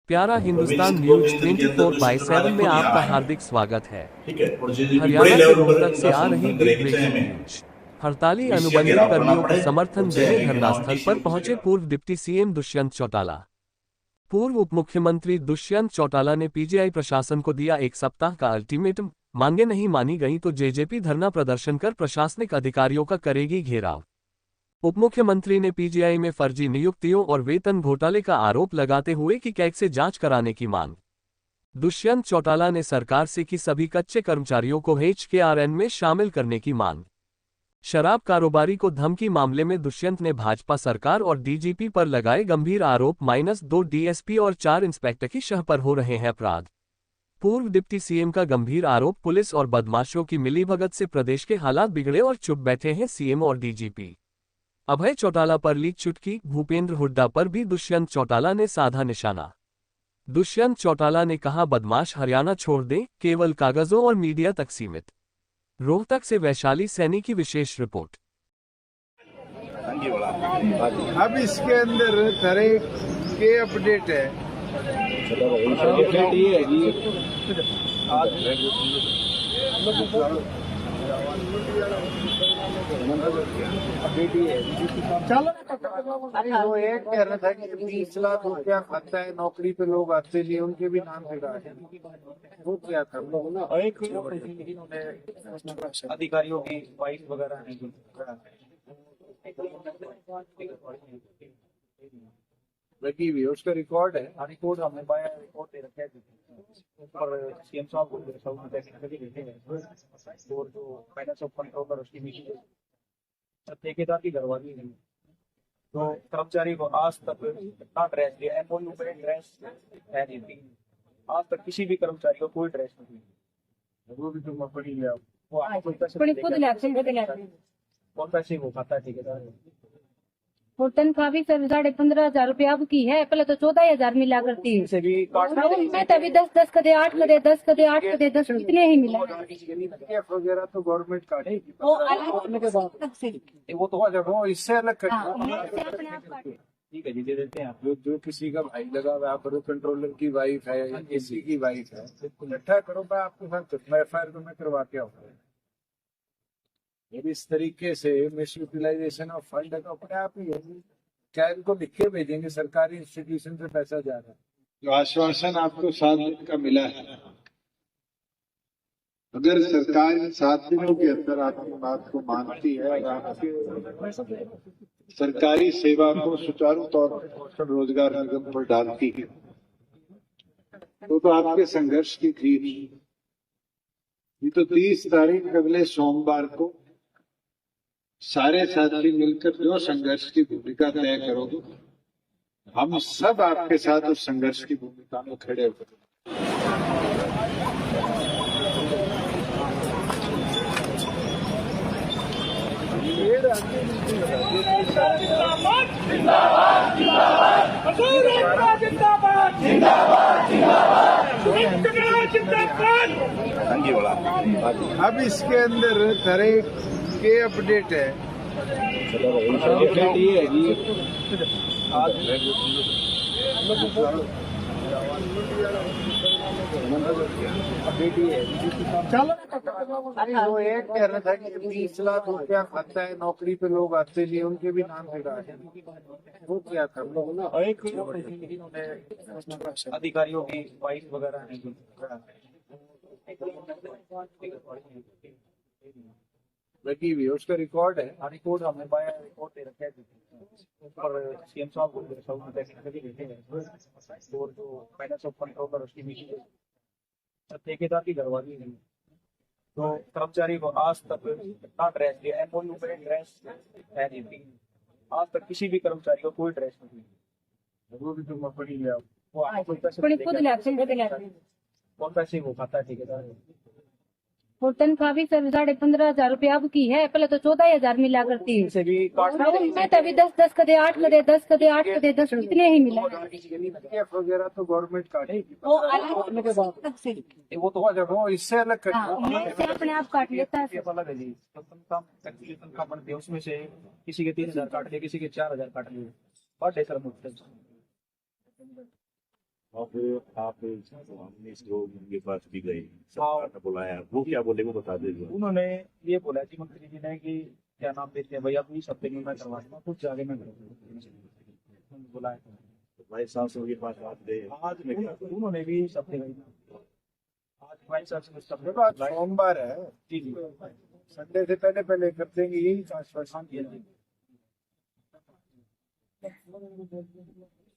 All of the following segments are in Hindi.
प्यारा हिंदुस्तान न्यूज 24/7 में आपका हार्दिक स्वागत है। ठीक है। और जो हरियाणा बड़े के लेवल रोहतक से आ पर रही करेंगे, बिग चाहे ब्रेकिंग हमें न्यूज। हड़ताली मिस या अनुबंधी घेराव करना कर्मियों को पड़े, समर्थन और चाहे देने हमें धरना गाँव स्थल किसी पर को किसी पहुंचे का पूर्व डिप्टी सीएम दुष्यंत चौटाला। पूर्व उप मुख्यमंत्री दुष्यंत चौटाला ने पीजीआई प्रशासन को दिया एक सप्ताह का अल्टीमेटम, मांगे नहीं मानी गई तो जेजेपी धरना प्रदर्शन कर प्रशासनिक अधिकारियों का करेगी घेराव। उप मुख्यमंत्री ने पीजीआई में फर्जी नियुक्तियों और वेतन घोटाले का आरोप लगाते हुए की कैग से जांच कराने की मांग। दुष्यंत चौटाला ने सरकार से की सभी कच्चे कर्मचारियों को एचकेआरएन में शामिल करने की मांग। शराब कारोबारी को धमकी मामले में दुष्यंत ने भाजपा सरकार और डीजीपी पर लगाए गंभीर आरोप। -2 डीएसपी और 4 इंस्पेक्टर की शह पर हो रहे हैं अपराध। पूर्व डिप्टी सीएम का गंभीर आरोप, पुलिस और बदमाशों की मिलीभगत से प्रदेश के हालात बिगड़े और चुप बैठे हैं सीएम और डीजीपी। अभय चौटाला पर ली चुटकी, भूपेंद्र हुड्डा पर भी दुष्यंत चौटाला ने साधा निशाना। दुष्यंत चौटाला ने कहा, बदमाश हरियाणा छोड़ दें, केवल कागजों और मीडिया तक सीमित। रोहतक से वैशाली सैनी की विशेष रिपोर्ट। अब इसके अंदर तरह के अपडेट है। अपडेट ये है कि अपडेट ये है चलो। अरे वो एक कह रहा था कि 20 लाख रुपया खाता है, नौकरी पे लोग आते नहीं, उनके भी नाम से वो क्या था अधिकारियों की वाइफ वगैरह लगी हुई है, उसका रिकॉर्ड है। रिपोर्ट हमने पाया, रिपोर्ट दे रखे ऊपर सीएम साहब को टेक्निकली देते हैं और जो फाइनेंस ऑफ कंट्रोलर उसकी मीटिंग ठेकेदार की घरवाली नहीं, तो कर्मचारी को आज तक ना ड्रेस दिया, एमओयू पे ड्रेस है नहीं, आज तक किसी भी कर्मचारी को कोई ड्रेस नहीं दी। वो भी तुम पढ़ी ले आओ। वो आपको कौन पैसे वो खाता है ठेकेदार। और तनख्वाह भी सर 15,500 रुपया अब की है, पहले तो 14,000 मिला करती है। से भी मैं तभी 10 कदे 8 कदे 10 कदे 8 कदे 10 इतने ही मिला। वगैरह तो गवर्नमेंट काटेगी, वो तो जब वो इससे अलग ठीक है जी, दे देते हैं आप। जो किसी का भाई लगा हुआ है, आप कंट्रोलर की वाइफ है या किसी की वाइफ है, इकट्ठा करो, मैं आपके साथ एफआईआर तो मैं करवा के आऊंगा। इस तरीके से मिस यूटिलाइजेशन ऑफ फंड है तो अपने आप ही है। क्या इनको लिख के भेजेंगे, सरकारी इंस्टीट्यूशन से पैसा जा रहा है। जो आश्वासन आपको 7 दिन का मिला है, अगर सरकार इन 7 दिनों के अंदर आपकी बात को मानती है और आपके सरकारी सेवा को सुचारू तौर पर कौशल रोजगार निगम पर डालती है, तो आपके संघर्ष की जीत। ये तो 30 तारीख अगले सोमवार को सारे साथी मिलकर जो संघर्ष की भूमिका तय करोगे, हम सब आपके साथ उस संघर्ष की भूमिका में खड़े होंगे। अब इसके अंदर तरह के अपडेट है। अपडेट ये है कि अपडेट ये है चलो। अरे वो एक कह रहा था कि 20 लाख रुपया खाता है, नौकरी पे लोग आते नहीं, उनके भी नाम से वो क्या था अधिकारियों की वाइफ वगैरह लगी हुई है, उसका रिकॉर्ड है। रिपोर्ट हमने पाया, रिपोर्ट दे रखे ऊपर सीएम साहब को टेक्निकली देते हैं और जो फाइनेंस ऑफ कंट्रोलर उसकी मीटिंग ठेकेदार की घरवाली नहीं, तो कर्मचारी को आज तक ना ड्रेस दिया, एमओयू पे ड्रेस है नहीं, आज तक किसी भी कर्मचारी को कोई ड्रेस नहीं दी। वो भी तुम पढ़ी ले आओ। वो आपको कौन पैसे वो खाता है ठेकेदार। और तनख्वाह भी सर 15,500 रुपया अब की है, पहले तो 14,000 मिला करती है। से भी मैं तभी 10 कदे 8 कदे 10 कदे 8 कदे 10 इतने ही मिला। वगैरह तो गवर्नमेंट काटेगी, वो तो जब वो इससे अलग अपने आप काट लेता है। अलग है जी, तनख्वाह बनती है, उसमें से किसी के 3,000 काट लिए, किसी के 4,000 काट लिए पर डे सर मुझसे। और आप हमने लोग उनके पास भी गए, सरकार ने बुलाया, वो क्या बोले वो बता दीजिए। उन्होंने ये बोला जी मंत्री जी ने कि क्या नाम देते हैं भैया, आप इस हफ्ते में मैं करवा दूंगा, कुछ आगे मैं करूँगा, बुलाया तो भाई साहब के पास आप गए, आज उन्होंने भी इस हफ्ते गई, आज भाई साहब से सब देखो, आज सोमवार है, जी जी संडे से पहले पहले कर देंगे, यही आश्वासन दिया जी।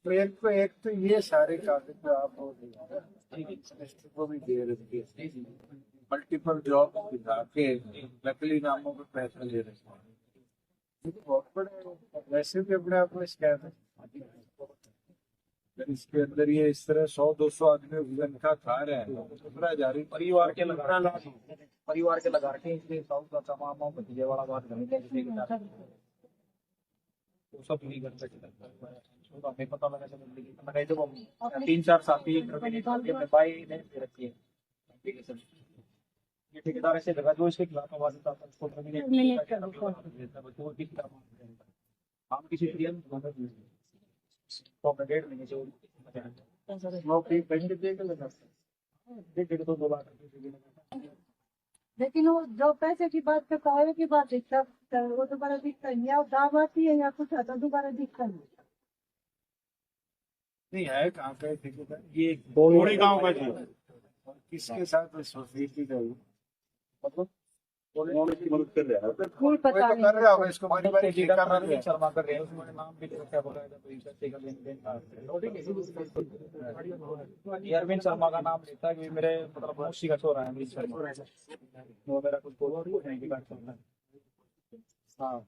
तो एक तो ये सारे कागज जो आप हो मिनिस्टर को भी दे रहे थे, मल्टीपल जॉब दिखा के नकली नामों पे पैसा ले रहे हैं, ये तो बहुत बड़े, वैसे भी अपने आप में स्कैम है। अगर इसके अंदर ये इस तरह 100-200 आदमी तनख्वाह खा रहे हैं, 15,000 परिवार के लगा के इसलिए साउथ का तमाम भतीजे वाला बात करें तो सब नहीं कर सकते, हमें पता लगा चलो जब हम 3-4 साल की भाई ने दे रखी है ये ठेकेदार ऐसे लगा जो इसके खिलाफ आवाज उठाता है उसको हम किसी तो अपने 1.5 महीने से नौकरी पेंड देख लेना 1.5-2 लाख, लेकिन वो जो पैसे की बात करता है की बात दिखता वो दोबारा दिखता नहीं, या दाम आती है या कुछ आता दोबारा दिखता नहीं। नहीं है, कहाँ पे ठेकेदार, ये थोड़ी गांव का जी किसके साथ सोसाइटी का ही? मतलब की मदद कर रहा है। फूल कोई पता तो नहीं। कर रहा होगा इसको, बड़ी बड़ी ठेका कर रहे हैं। शर्मा कर रहे हैं, उसमें नाम भी क्या बोला है तो इंटरेस्ट का लेन देन ये अरविंद शर्मा का नाम लेता है कि मेरे मतलब मौसी का छोरा है अरविंद शर्मा, वो मेरा कुछ बोलो नहीं की बात करना है। हाँ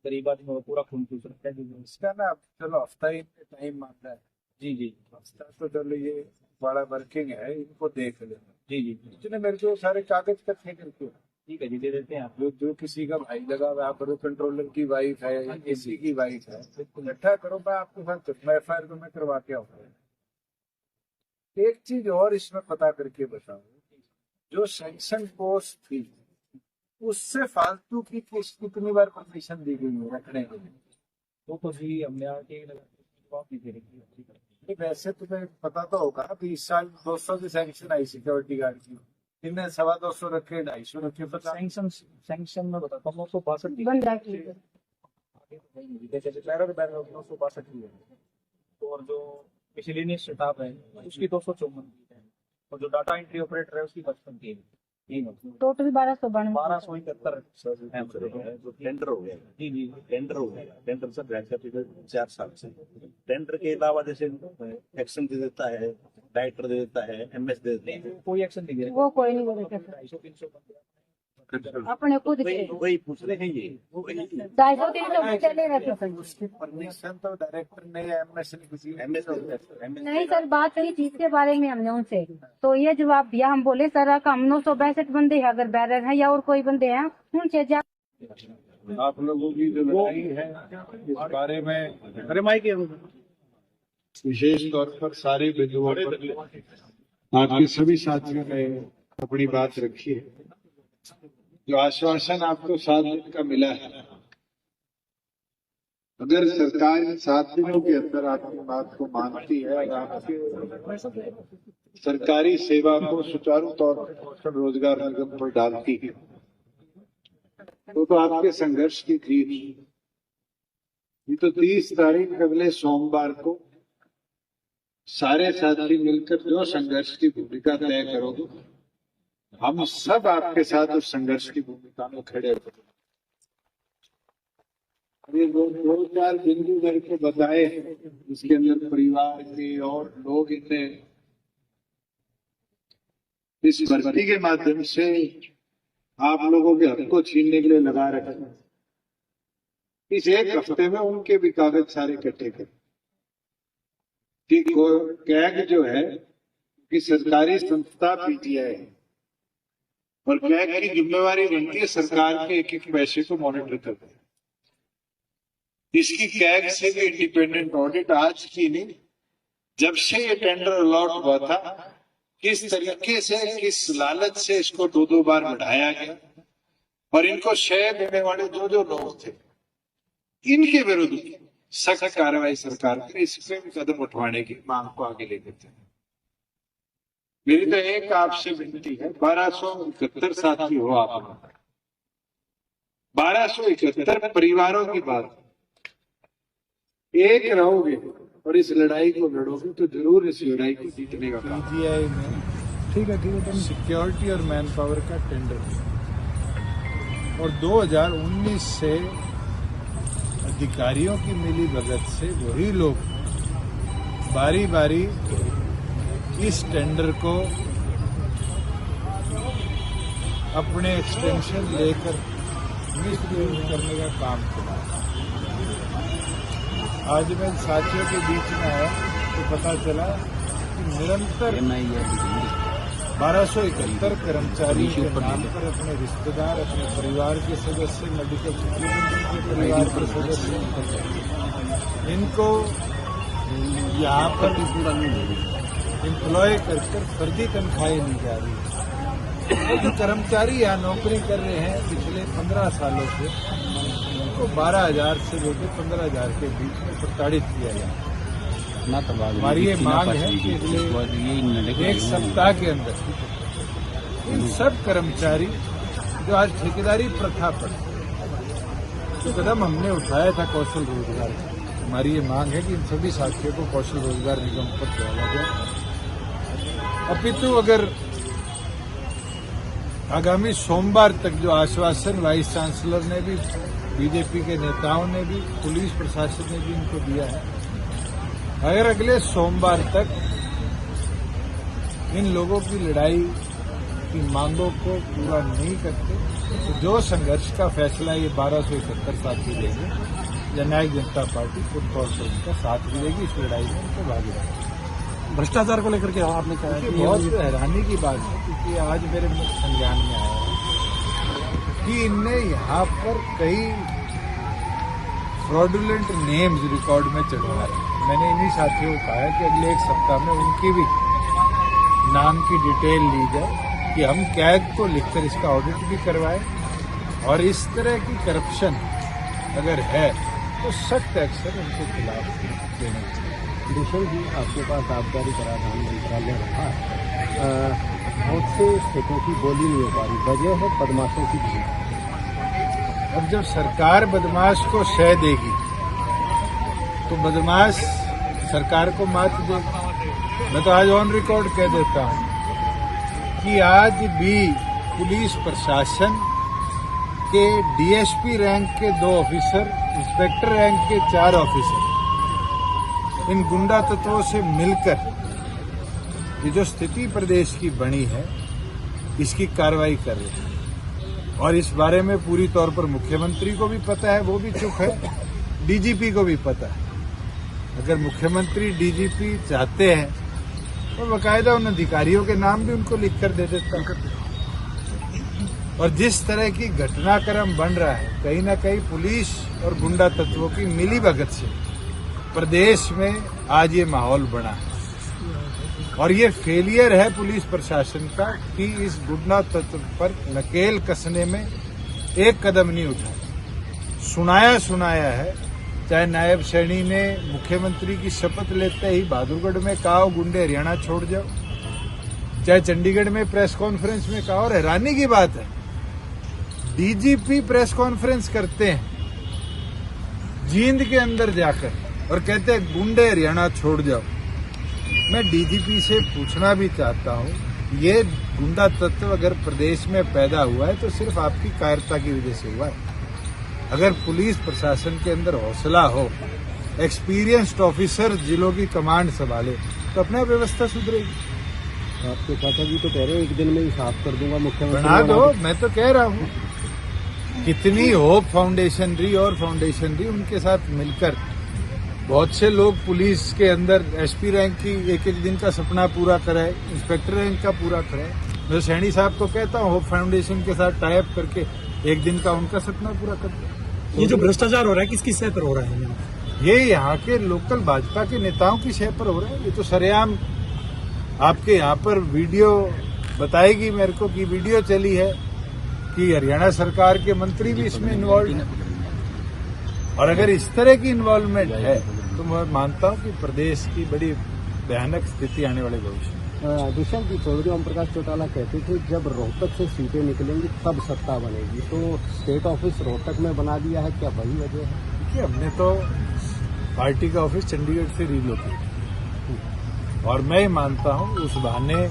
गरीब आदमी में पूरा खून चूस रखता है इसका ना, चलो हफ्ता ही टाइम मांगता है, जी जी हफ्ता तो चलो ये बड़ा वर्किंग है, इनको देख लेना। जी जी इसने मेरे को सारे कागज इकट्ठे करके, ठीक है जी दे देते हैं आप। जो किसी का भाई लगा हुआ है, करो कंट्रोलर की वाइफ है या किसी की वाइफ है, इकट्ठा करो, मैं आपके साथ FIR तो मैं करवा के आऊंगा। एक चीज और इसमें पता करके बताओ, जो सैंक्शन पोस्ट थी उससे फालतू की कितनी बार परमिशन दी गई है रखने के लिए? तो जी हमने आके जवाब नहीं दे रही। वैसे तुम्हें पता तो होगा, 20 साल 200 की सैंक्शन आई सिक्योरिटी गार्ड की, इनने 225 रखे, 250 रखे, पता सैंक्शन में बताता हूँ 962 बंद रखी है। जैसे बैरर 962 की है, और जो मिसलेनियस स्टाफ है उसकी 254 की है, और जो डाटा एंट्री ऑपरेटर है उसकी 55 की है। टोटल 1292 जो टेंडर हो गया, जी जी टेंडर हो गया, टेंडर सर रहता है 4 साल से। टेंडर के अलावा जैसे एक्शन दे देता है, डायरेक्टर दे देता है, MS दे देता है, कोई एक्शन नहीं दे रहा, वो कोई नहीं बोले 250-300 अपने खुद के वही पूछ रहे हैं ये 250-300 चले रहते हैं। उसकी परमिशन तो डायरेक्टर ने या MS ने किसी ने नहीं सर, बात करी चीज के बारे में हमने उनसे, तो ये जवाब दिया, हम बोले सर हम 962 बंदे हैं, अगर बैरर हैं या और कोई बंदे हैं उनसे जा। आप लोगों की जो लड़ाई है इस बारे में, अरे माइक विशेष तौर पर सारे बिंदुओं पर आपके सभी साथियों ने अपनी बात रखी है। जो आश्वासन आपको 7 दिन का मिला है, अगर सरकार इन 7 दिनों के अंदर आपकी बात को मानती है और आपके सरकारी सेवा को सुचारू तौर पर रोजगार निगम पर डालती है, तो आपके संघर्ष की जीत। ये तो 30 तारीख अगले सोमवार को सारे साथी मिलकर जो संघर्ष की भूमिका तय करोगे, हम सब आपके साथ उस संघर्ष की भूमिका में खड़े हैं। ये 2-4 बिंदु मेरे को बताए, इसके अंदर परिवार के और लोग इतने इस भर्ती के माध्यम से आप लोगों के हक को छीनने के लिए लगा रखे हैं। इस एक हफ्ते में उनके भी कागज सारे इकट्ठे करें कि कैग जो है कि सरकारी संस्था PTI है, और कैग की जिम्मेवारी बनती है सरकार के एक पैसे को मॉनिटर करना। इसकी कैग से भी इंडिपेंडेंट ऑडिट आज की नहीं, जब से ये टेंडर अलॉट हुआ था, किस तरीके से किस लालच से इसको 2-2 बार बढ़ाया गया, और इनको शेयर देने वाले जो लोग थे इनके विरुद्ध सख्त कार्रवाई सरकार करे, इसमें भी कदम उठवाने की मांग को आगे लेकर चले। मेरी तो एक आपसे विनती है, 1271 साथी हो आप, 1271 परिवारों की बात, एक रहोगे और इस लड़ाई को लड़ोगे तो जरूर इस लड़ाई को जीतने का काम। पीजीआई में ठीक है सिक्योरिटी और मैन पावर का टेंडर और 2019 से अधिकारियों की मिली भगत से वही लोग बारी बारी इस टेंडर को अपने एक्सटेंशन लेकर मिसयूज करने का काम किया। आज मैं साथियों के बीच में आया तो पता चला कि निरंतर 1271 कर्मचारी के नाम पर अपने रिश्तेदार, अपने परिवार के सदस्य, मेडिकल सुपरिटेंडेंट के परिवार के सदस्य, इनको यहाँ पर एम्प्लॉय कर फर्जी तनख्वाहें ली जा रही है। तो जो कर्मचारी यहाँ नौकरी कर रहे हैं पिछले 15 सालों से, उनको 12,000 से लेकर 15,000 के बीच में प्रताड़ित किया जाए। हमारी ये मांग है कि अगले एक सप्ताह के अंदर इन सब कर्मचारी जो आज ठेकेदारी प्रथा पर जो कदम हमने उठाया था कौशल रोजगार, हमारी ये मांग है कि इन सभी साथियों को कौशल रोजगार निगम पर डाला जाए। अपितु अगर आगामी सोमवार तक जो आश्वासन वाइस चांसलर ने भी, बीजेपी के नेताओं ने भी, पुलिस प्रशासन ने भी इनको दिया है, अगर अगले सोमवार तक इन लोगों की लड़ाई की मांगों को पूरा नहीं करते तो जो संघर्ष का फैसला ये 1271 साथी लेंगे, जननायक जनता पार्टी खुद तौर पर उनका साथ मिलेगी, इस लड़ाई में उनको भागीदार। भ्रष्टाचार को लेकर के आपने कहा कि बहुत हैरानी की बात है, क्योंकि आज मेरे संज्ञान में आया है कि इनने यहाँ पर कई फ्रॉडुलेंट नेम्स रिकॉर्ड में चढ़वाए। मैंने इन्हीं साथियों को कहा कि अगले एक सप्ताह में उनकी भी नाम की डिटेल ली जाए कि हम कैग को लिखकर इसका ऑडिट भी करवाएं और इस तरह की करप्शन अगर है तो सख्त एक्शन उनके खिलाफ लेना चाहिए। दूसरी जी, आपके पास आबकारी कराधान मंत्रालय रहा, बहुत से खेतों की बोली नहीं हो पा रही, वजह है बदमाशों की भीड़। अब जब सरकार बदमाश को शह देगी तो बदमाश सरकार को मात देगा। मैं तो आज ऑन रिकॉर्ड कह देता हूं कि आज भी पुलिस प्रशासन के डीएसपी रैंक के 2 ऑफिसर, इंस्पेक्टर रैंक के 4 ऑफिसर इन गुंडा तत्वों से मिलकर ये जो स्थिति प्रदेश की बनी है इसकी कार्रवाई कर रहे हैं। और इस बारे में पूरी तौर पर मुख्यमंत्री को भी पता है, वो भी चुप है, डीजीपी को भी पता है। अगर मुख्यमंत्री डीजीपी चाहते हैं तो बाकायदा उन अधिकारियों के नाम भी उनको लिखकर दे देता हूं। और जिस तरह की घटनाक्रम बन रहा है, कहीं ना कहीं पुलिस और गुंडा तत्वों की मिलीभगत से प्रदेश में आज ये माहौल बना है। और ये फेलियर है पुलिस प्रशासन का कि इस गुंडा तत्व पर नकेल कसने में एक कदम नहीं उठा। सुनाया है, चाहे नायब सैनी ने मुख्यमंत्री की शपथ लेते ही बहादुरगढ़ में कहा गुंडे हरियाणा छोड़ जाओ, चाहे चंडीगढ़ में प्रेस कॉन्फ्रेंस में कहा। और हैरानी की बात है, डीजीपी प्रेस कॉन्फ्रेंस करते हैं जींद के अंदर जाकर और कहते हैं गुंडे हरियाणा छोड़ जाओ। मैं डीजीपी से पूछना भी चाहता हूं, ये गुंडा तत्व अगर प्रदेश में पैदा हुआ है तो सिर्फ आपकी कायरता की वजह से हुआ है। अगर पुलिस प्रशासन के अंदर हौसला हो, एक्सपीरियंस्ड ऑफिसर जिलों की कमांड संभाले तो अपना व्यवस्था सुधरेगी। आपके चाचा जी तो कह रहे हैं एक दिन में ही साफ कर दूंगा मुख्यमंत्री बना दो। मैं तो कह रहा हूं कितनी होप फाउंडेशन रही और फाउंडेशन रही, उनके साथ मिलकर बहुत से लोग पुलिस के अंदर एसपी रैंक की एक दिन का सपना पूरा कराए, इंस्पेक्टर रैंक का पूरा कराए। मैं सैनी साहब को कहता हूं होप फाउंडेशन के साथ टाई अप करके एक दिन का उनका सपना पूरा कर दो। ये जो भ्रष्टाचार हो रहा है किसकी सह पर हो रहा है? ये यहाँ के लोकल भाजपा के नेताओं की सह पर हो रहा है। ये तो सरेआम आपके यहाँ पर वीडियो बताएगी मेरे को कि वीडियो चली है कि हरियाणा सरकार के मंत्री भी इसमें इन्वॉल्व हैं। और अगर इस तरह की इन्वॉल्वमेंट है तो मैं मानता हूं कि प्रदेश की बड़ी भयानक स्थिति आने वाले भविष्य में। दुष्यंत जी, चौधरी ओम प्रकाश चौटाला कहते थे जब रोहतक से सीटें निकलेंगी तब सत्ता बनेगी, तो स्टेट ऑफिस रोहतक में बना दिया है, क्या वही वजह है? देखिए, हमने तो पार्टी का ऑफिस चंडीगढ़ से रिलोकेट किया और मैं मानता हूं उस बहाने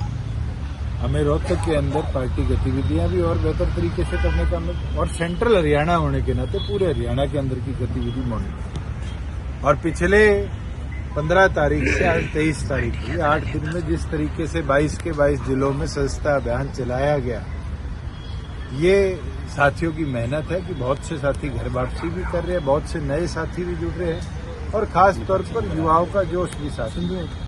हमें रोहतक के अंदर पार्टी गतिविधियां भी और बेहतर तरीके से करने का, और सेंट्रल हरियाणा होने के नाते पूरे हरियाणा के अंदर की गतिविधि मॉनिटर। और पिछले 15 तारीख से आज 23 तारीख की 8 दिन में जिस तरीके से 22 के 22 जिलों में सदस्यता अभियान चलाया गया, ये साथियों की मेहनत है कि बहुत से साथी घर वापसी भी कर रहे हैं, बहुत से नए साथी भी जुड़ रहे हैं और खास तौर पर युवाओं का जोश भी साथ में।